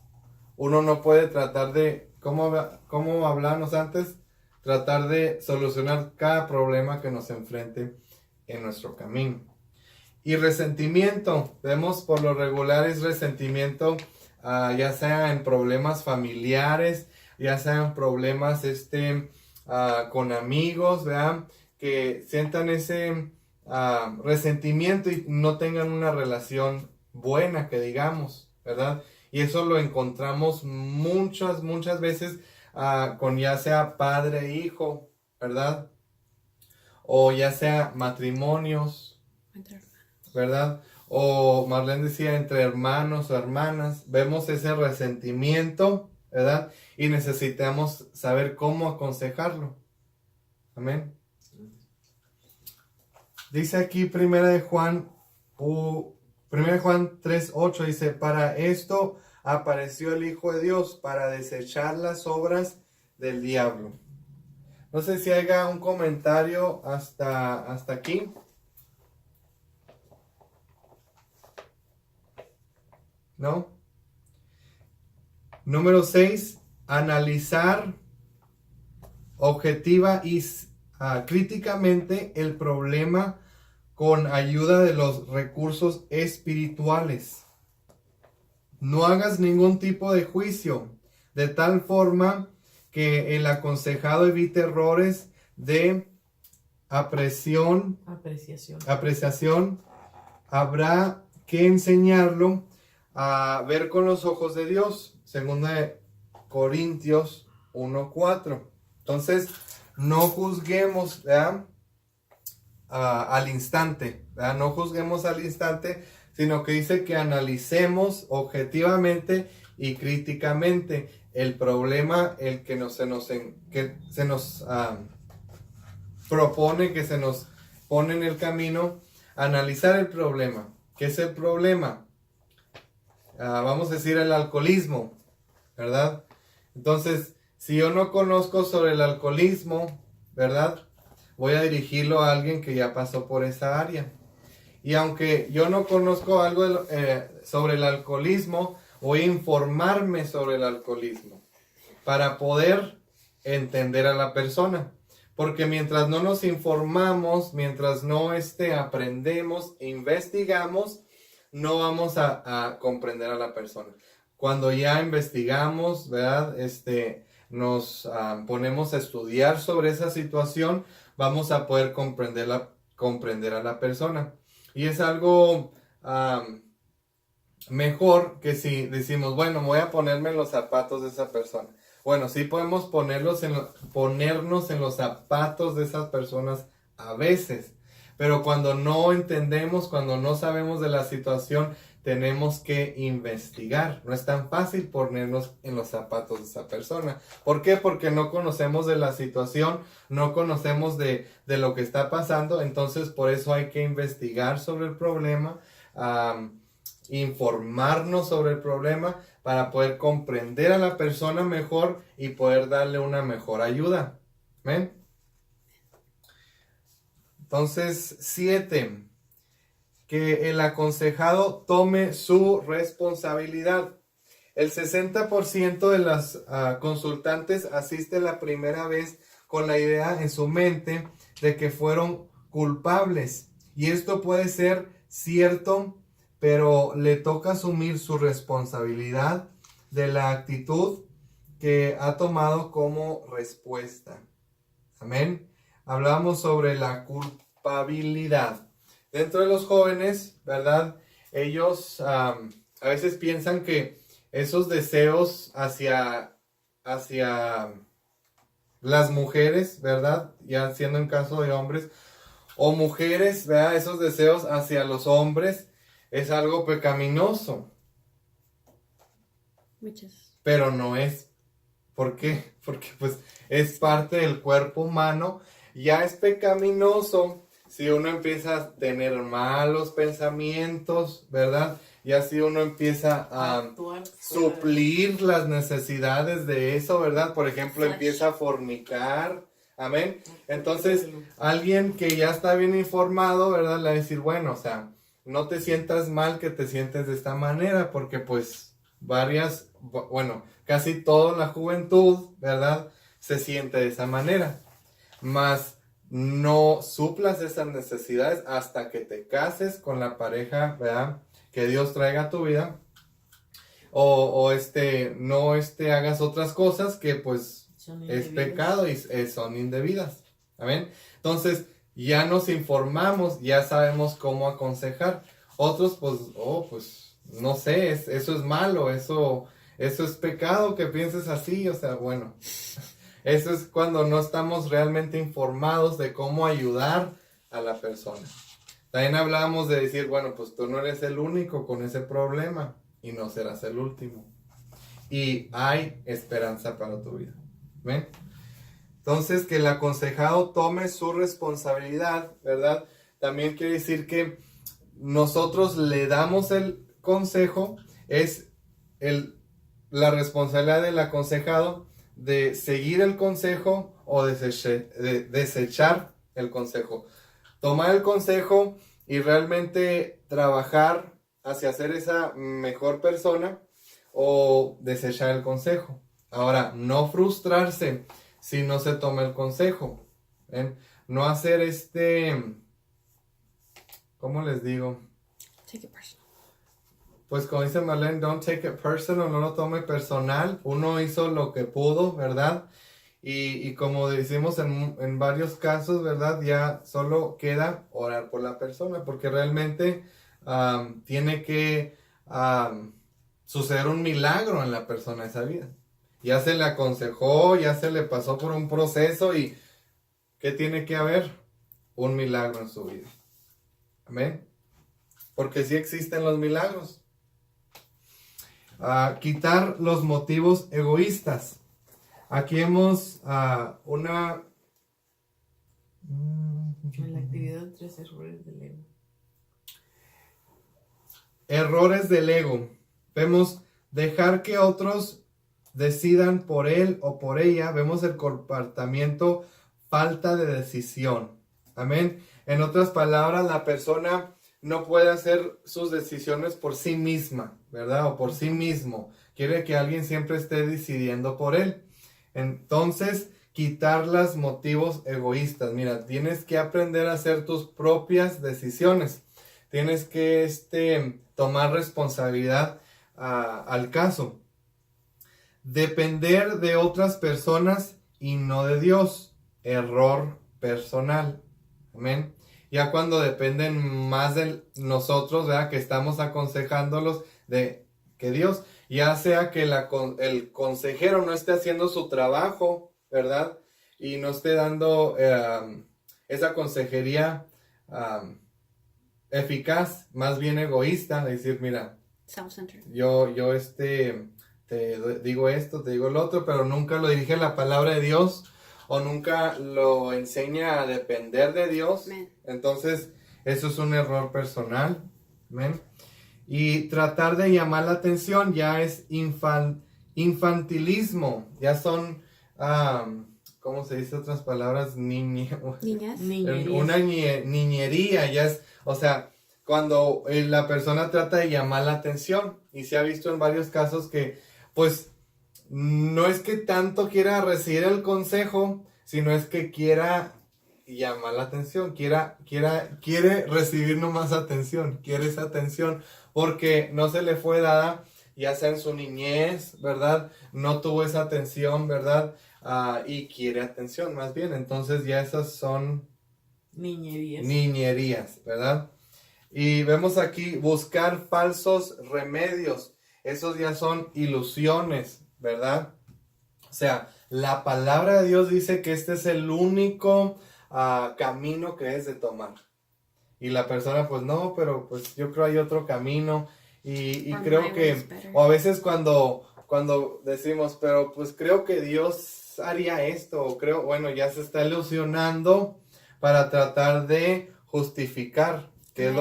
uno no puede tratar de, como hablamos antes, tratar de solucionar cada problema que nos enfrente en nuestro camino. Y resentimiento, vemos por lo regular es resentimiento, ya sea en problemas familiares, ya sea en problemas con amigos, ¿verdad? Que sientan ese resentimiento y no tengan una relación buena, que digamos, ¿verdad? Y eso lo encontramos muchas veces con ya sea padre e hijo, ¿verdad? O ya sea matrimonios, ¿verdad? O Marlene decía entre hermanos o hermanas. Vemos ese resentimiento, ¿verdad? Y necesitamos saber cómo aconsejarlo. Amén. Dice aquí 1 Juan 3:8 dice, para esto apareció el Hijo de Dios, para desechar las obras del diablo. No sé si haya un comentario hasta aquí. ¿No? Número 6, analizar objetiva y críticamente el problema con ayuda de los recursos espirituales. No hagas ningún tipo de juicio, de tal forma que el aconsejado evite errores de apreciación. Habrá que enseñarlo a ver con los ojos de Dios. Segunda de Corintios 1:4. Entonces, no juzguemos, ¿verdad? Al instante, ¿verdad? No juzguemos al instante, sino que dice que analicemos objetivamente y críticamente el problema, el que se nos propone, que se nos pone en el camino. Analizar el problema. ¿Qué es el problema? Vamos a decir el alcoholismo, ¿verdad? Entonces, si yo no conozco sobre el alcoholismo, ¿verdad? Voy a dirigirlo a alguien que ya pasó por esa área. Y aunque yo no conozco algo sobre el alcoholismo, voy a informarme sobre el alcoholismo para poder entender a la persona. Porque mientras no nos informamos, mientras no aprendemos, investigamos, no vamos a comprender a la persona. Cuando ya investigamos, ¿verdad? Nos ponemos a estudiar sobre esa situación, vamos a poder comprender a la persona. Y es algo mejor que si decimos, bueno, voy a ponerme en los zapatos de esa persona. Bueno, sí podemos ponernos en los zapatos de esas personas a veces. Pero cuando no entendemos, cuando no sabemos de la situación, tenemos que investigar. No es tan fácil ponernos en los zapatos de esa persona. ¿Por qué? Porque no conocemos de la situación, no conocemos de lo que está pasando. Entonces, por eso hay que investigar sobre el problema, informarnos sobre el problema para poder comprender a la persona mejor y poder darle una mejor ayuda. ¿Ven? Entonces, 7. Que el aconsejado tome su responsabilidad. El 60% de las consultantes asisten la primera vez con la idea en su mente de que fueron culpables. Y esto puede ser cierto, pero le toca asumir su responsabilidad de la actitud que ha tomado como respuesta. Amén. Hablamos sobre la culpabilidad. Dentro de los jóvenes, ¿verdad? Ellos a veces piensan que esos deseos hacia las mujeres, ¿verdad? Ya siendo en caso de hombres, o mujeres, ¿verdad? Esos deseos hacia los hombres es algo pecaminoso. Pero no es. ¿Por qué? Porque pues es parte del cuerpo humano. Ya es pecaminoso si uno empieza a tener malos pensamientos, ¿verdad? Y así uno empieza a suplir las necesidades de eso, ¿verdad? Por ejemplo, empieza a fornicar. Amén. Entonces, alguien que ya está bien informado, ¿verdad? Le va a decir, bueno, o sea, no te sientas mal que te sientes de esta manera, porque pues casi toda la juventud, ¿verdad? Se siente de esa manera. Mas no suplas esas necesidades hasta que te cases con la pareja, ¿verdad? Que Dios traiga a tu vida. No hagas otras cosas que pues es pecado y son indebidas. Amén. Entonces, ya nos informamos, ya sabemos cómo aconsejar. Otros, pues, no sé, eso es malo, eso es pecado que pienses así, o sea, bueno. Eso es cuando no estamos realmente informados de cómo ayudar a la persona. También hablábamos de decir, bueno, pues tú no eres el único con ese problema y no serás el último. Y hay esperanza para tu vida. ¿Ven? Entonces, que el aconsejado tome su responsabilidad, ¿verdad? También quiere decir que nosotros le damos el consejo, es la responsabilidad del aconsejado de seguir el consejo o desechar el consejo. Tomar el consejo y realmente trabajar hacia ser esa mejor persona o desechar el consejo. Ahora, no frustrarse si no se toma el consejo. ¿Ven? No hacer ¿cómo les digo? Take it personal. Pues como dice Marlene, don't take it personal, no lo tome personal. Uno hizo lo que pudo, ¿verdad? Y como decimos en varios casos, ¿verdad? Ya solo queda orar por la persona, porque realmente tiene que suceder un milagro en la persona esa vida. Ya se le aconsejó, ya se le pasó por un proceso y ¿qué tiene que haber? Un milagro en su vida. Amén. Porque sí existen los milagros. Quitar los motivos egoístas. Aquí hemos una... En la actividad 3 errores del ego. Errores del ego. Vemos dejar que otros decidan por él o por ella. Vemos el comportamiento falta de decisión. Amén. En otras palabras, la persona no puede hacer sus decisiones por sí misma, ¿verdad? O por sí mismo. Quiere que alguien siempre esté decidiendo por él. Entonces, quitar los motivos egoístas. Mira, tienes que aprender a hacer tus propias decisiones. Tienes que tomar responsabilidad al caso. Depender de otras personas y no de Dios. Error personal. Amén. Ya cuando dependen más de nosotros, ¿verdad? Que estamos aconsejándolos de que Dios, ya sea que el consejero no esté haciendo su trabajo, ¿verdad? Y no esté dando esa consejería eficaz, más bien egoísta, decir, mira, Self-centered. yo te digo esto, te digo lo otro, pero nunca lo dirige la palabra de Dios o nunca lo enseña a depender de Dios. Amen. Entonces, eso es un error personal. Amén. Y tratar de llamar la atención ya es infantilismo. Ya son, ¿cómo se dice otras palabras? Niñas. Una niñería. Ya es, o sea, cuando la persona trata de llamar la atención. Y se ha visto en varios casos que, pues, no es que tanto quiera recibir el consejo, sino es que quiera llamar la atención, quiere recibir nomás atención, quiere esa atención, porque no se le fue dada, ya sea en su niñez, ¿verdad? No tuvo esa atención, ¿verdad? Y quiere atención, más bien. Entonces ya esas son niñerías, ¿verdad? Y vemos aquí buscar falsos remedios. Esos ya son ilusiones, ¿verdad? O sea, la palabra de Dios dice que este es el único camino que es de tomar. Y la persona, pues no, pero pues yo creo hay otro camino. Y creo que, o a veces cuando decimos, pero pues creo que Dios haría esto, o creo, bueno, ya se está ilusionando para tratar de justificar, ¿qué es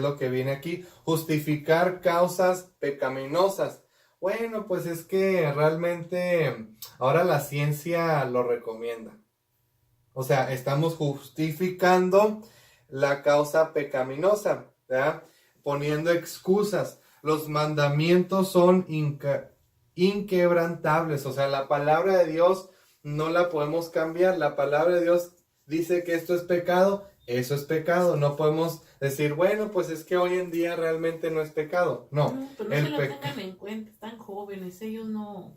lo que viene aquí? Justificar causas pecaminosas. Bueno, pues es que realmente ahora la ciencia lo recomienda. O sea, estamos justificando la causa pecaminosa, ¿verdad? Poniendo excusas. Los mandamientos son inquebrantables. O sea, la palabra de Dios no la podemos cambiar. La palabra de Dios dice que esto es pecado. Eso es pecado. No podemos decir, bueno, pues es que hoy en día realmente no es pecado. No. Pero no se lo tengan en cuenta. Están jóvenes. Ellos no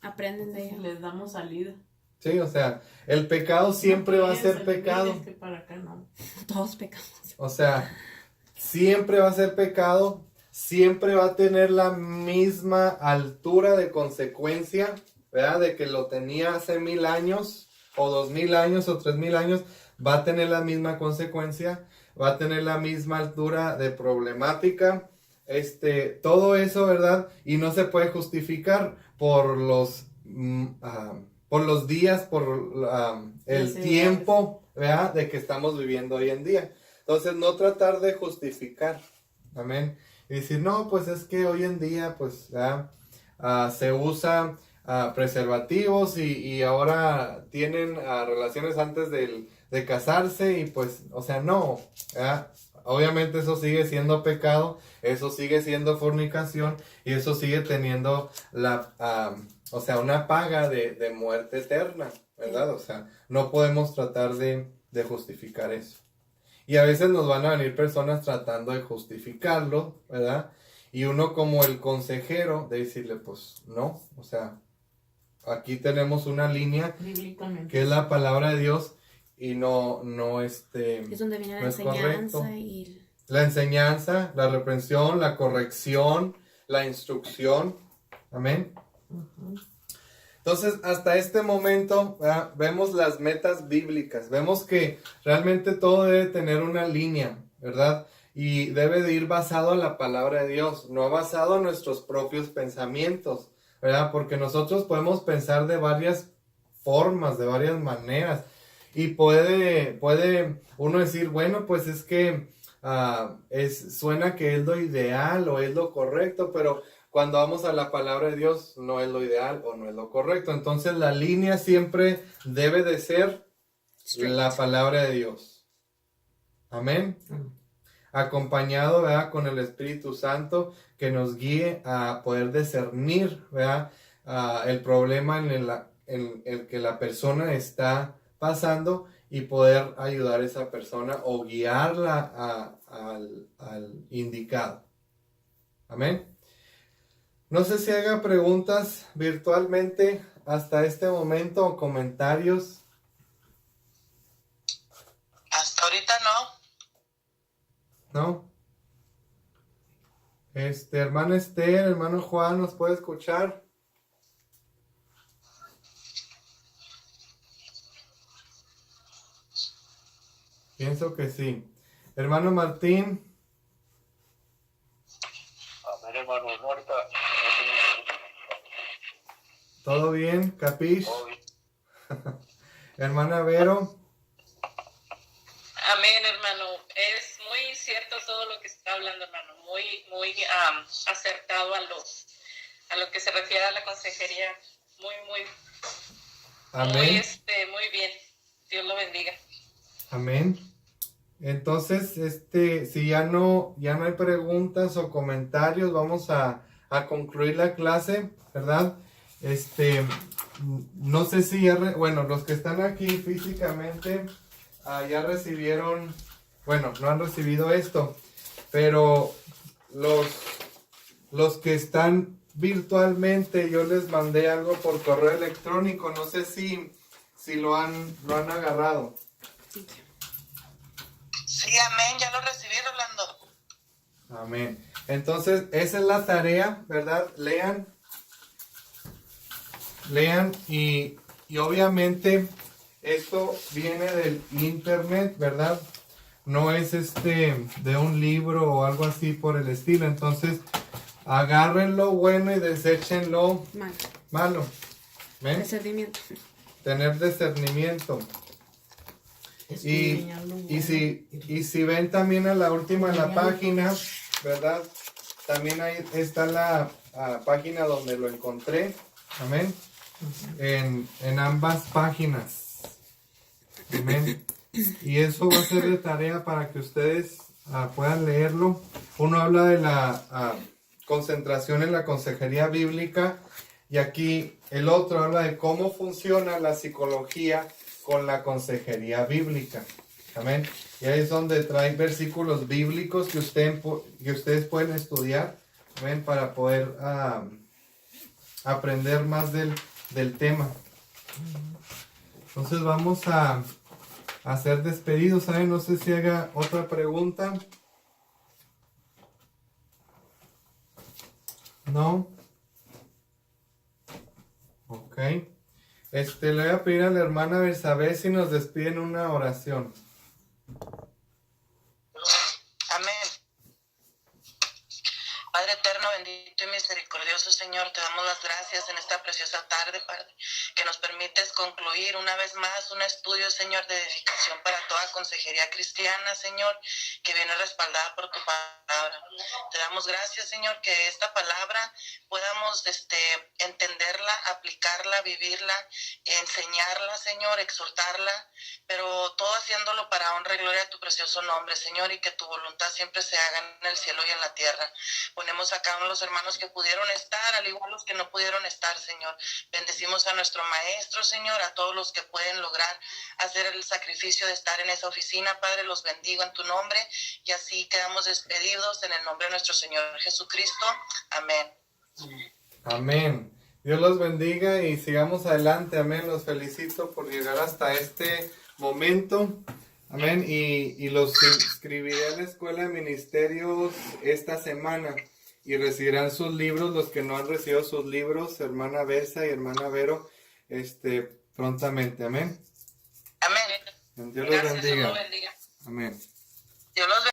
aprenden de ello. Les damos salida. Sí, o sea, el pecado siempre va a ser pecado. Es que para acá no. Todos pecamos. O sea, siempre va a ser pecado, siempre va a tener la misma altura de consecuencia, ¿verdad? De que lo tenía hace 1000 años, o 2000 años, o 3000 años, va a tener la misma consecuencia, va a tener la misma altura de problemática, todo eso, ¿verdad? Y no se puede justificar por los días, por el tiempo, ¿verdad? De que estamos viviendo hoy en día. Entonces, no tratar de justificar, amén, y decir, no, pues es que hoy en día, pues, se usa preservativos y ahora tienen relaciones antes de casarse y pues, o sea, no, ¿verdad? Obviamente eso sigue siendo pecado, eso sigue siendo fornicación y eso sigue teniendo o sea, una paga de muerte eterna, ¿verdad? O sea, no podemos tratar de justificar eso. Y a veces nos van a venir personas tratando de justificarlo, ¿verdad? Y uno como el consejero de decirle, pues no, o sea, aquí tenemos una línea Bíblicamente. que es la palabra de Dios y no Es donde viene la no es correcto. enseñanza y... La enseñanza, la reprensión, la corrección, la instrucción. Amén. Ujú. Entonces, hasta este momento, ¿verdad? Vemos las metas bíblicas. Vemos que realmente todo debe tener una línea, ¿verdad? Y debe de ir basado en la palabra de Dios, no basado en nuestros propios pensamientos, ¿verdad? Porque nosotros podemos pensar de varias formas, de varias maneras. Y puede uno decir, bueno, pues es que suena que es lo ideal o es lo correcto, pero cuando vamos a la palabra de Dios no es lo ideal o no es lo correcto. Entonces la línea siempre debe de ser la palabra de Dios. Amén. Acompañado, ¿verdad? Con el Espíritu Santo que nos guíe a poder discernir, ¿verdad? El problema en el que la persona está pasando y poder ayudar a esa persona o guiarla al indicado. Amén. No sé si haga preguntas virtualmente hasta este momento o comentarios. Hasta ahorita no. ¿No? Hermano Esther, hermano Juan, ¿nos puede escuchar? Pienso que sí. Hermano Martín. Amén, hermano. No, ahorita. ¿Todo bien? ¿Capish? Todo bien. Hermana Vero. Amén, hermano. Es muy cierto todo lo que está hablando, hermano. Muy acertado a lo que se refiere a la consejería. Muy Amén. muy bien. Dios lo bendiga. Amén. Entonces, si ya no hay preguntas o comentarios, vamos a concluir la clase, ¿verdad? No sé si bueno, los que están aquí físicamente ya recibieron, bueno, no han recibido esto, pero los que están virtualmente, yo les mandé algo por correo electrónico, no sé si lo han agarrado. Sí, amén, ya lo recibí, Rolando. Amén. Entonces, esa es la tarea, ¿verdad? Lean y obviamente esto viene del internet, ¿verdad? No es de un libro o algo así por el estilo. Entonces, agarren lo bueno y desechen lo malo. ¿Ven? Discernimiento. Tener discernimiento. Y si ven también a la última en la página, ¿verdad? También ahí está la página donde lo encontré. Amén. En ambas páginas. Amén. Y eso va a ser de tarea para que ustedes puedan leerlo. Uno habla de la concentración en la consejería bíblica y aquí el otro habla de cómo funciona la psicología con la consejería bíblica. Amén. Y ahí es donde trae versículos bíblicos que ustedes pueden estudiar. Amén. Para poder aprender más del tema. Entonces vamos a hacer despedidos. ¿Saben? No sé si haga otra pregunta. ¿No? Ok. Le voy a pedir a la hermana Bersabé si nos despiden una oración. Amén. Padre eterno, bendito y misericordioso Señor, te damos las gracias en esta preciosa preciosa tarde, Padre, que nos permites concluir una vez más un estudio, Señor, de edificación para toda consejería cristiana, Señor, que viene respaldada por tu palabra. Te damos gracias, Señor, que esta palabra podamos entenderla, aplicarla, vivirla, enseñarla, Señor, exhortarla, pero todo haciéndolo para honra y gloria a tu precioso nombre, Señor, y que tu voluntad siempre se haga en el cielo y en la tierra. Ponemos a cada uno de los hermanos que pudieron estar, al igual los que no pudieron estar, Señor. Bendecimos a nuestro maestro, Señor, a todos los que pueden lograr hacer el sacrificio de estar en esa oficina, Padre, los bendigo en tu nombre, y así quedamos despedidos en el nombre de nuestro Señor Jesucristo. Amén. Amén. Dios los bendiga y sigamos adelante. Amén. Los felicito por llegar hasta este momento. Amén. Y los inscribiré en la escuela de ministerios esta semana y recibirán sus libros. Los que no han recibido sus libros, hermana Besa y hermana Vero, prontamente. Amén. Amén. Dios los Gracias, Dios lo bendiga. bendiga. Amén. Dios los bendiga.